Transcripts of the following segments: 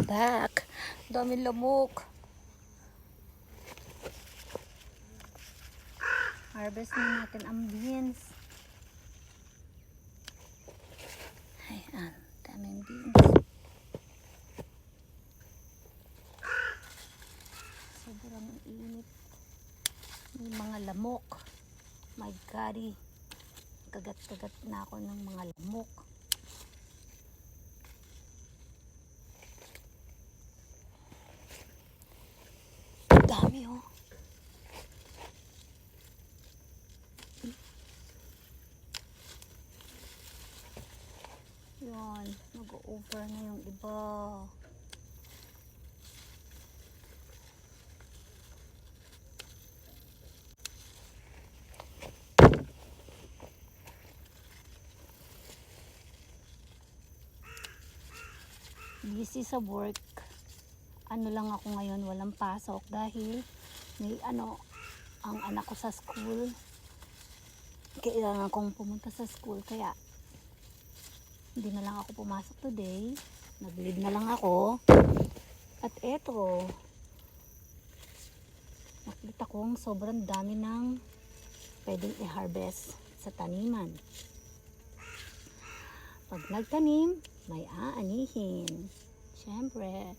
back. Daming lamok. Harvest na natin ang beans. Ayan, daming beans. Sobrang init. May mga lamok. My God, kagat-kagat na ako ng mga lamok. Dami oh. Yan, nag-over na yung iba. Busy sa work. Ano lang ako ngayon, walang pasok dahil may ang anak ko sa school. Kailangan kong pumunta sa school kaya hindi na lang ako pumasok today. Nag-leave na lang ako. At eto, nakita kong sobrang dami ng pwedeng i-harvest sa taniman. Pag nagtanim, may aanihin. Siyempre.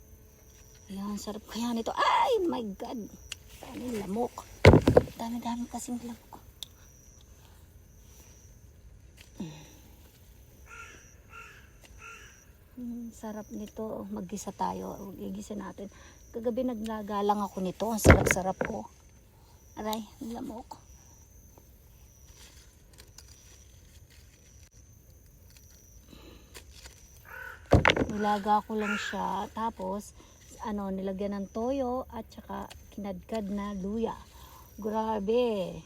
Ayan, sarap kaya nito. Ay, my God. Daming lamok. Dami-dami kasing lamok. Sarap nito. Mag-gisa tayo. Gigisa natin. Kagabi naglagalang ako nito. Ang sarap-sarap ko. Aray, lamok. Nilaga ko lang siya. Tapos, nilagyan ng toyo at saka kinadkad na luya. Grabe.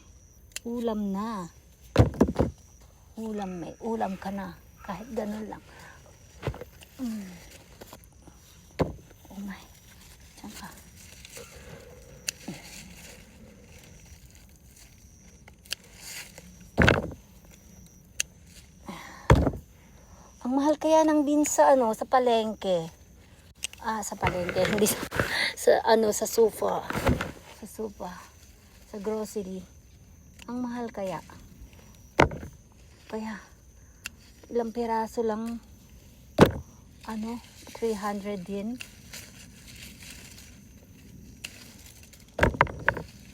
Ulam na. May ulam ka na. Kahit ganun lang. Oh my. Diyan ka. Ang mahal kaya ng beans sa sa palengke. Sa palengke, hindi sa sofa. Sa sofa. Sa grocery. Ang mahal kaya. Kaya ilang piraso lang 300 din.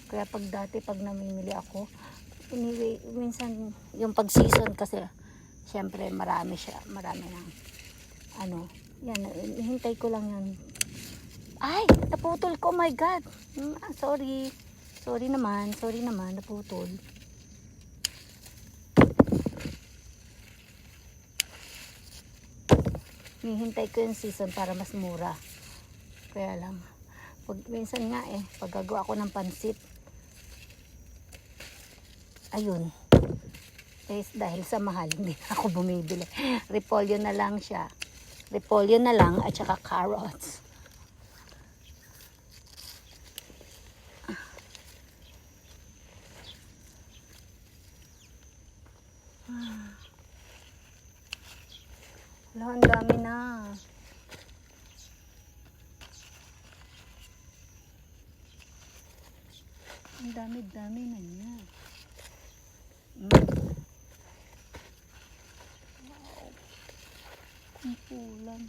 Kaya pag namimili ako, anyway, minsan yung pag season kasi syempre marami ng yan, hintay ko lang yan. Ay, naputol ko, oh my God. Sorry naman, naputol. Hihintay ko yung season para mas mura. Kaya lang, minsan nga pag gagawa ako ng pansit, ayun, dahil sa mahal, hindi na ako bumibili. Repolyo na lang siya. Repolyo na lang at saka carrots. Ang dami na. Ang dami na niya. Wow. Kumpulan.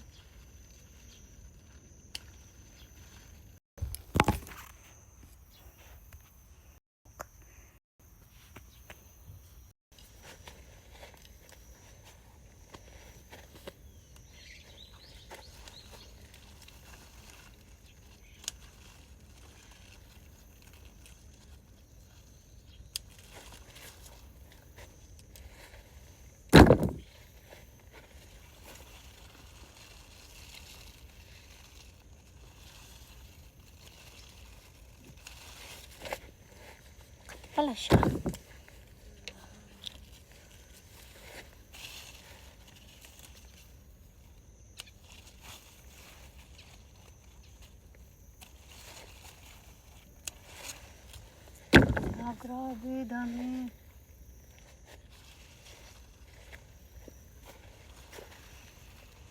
Pala siya. Grabe, dami.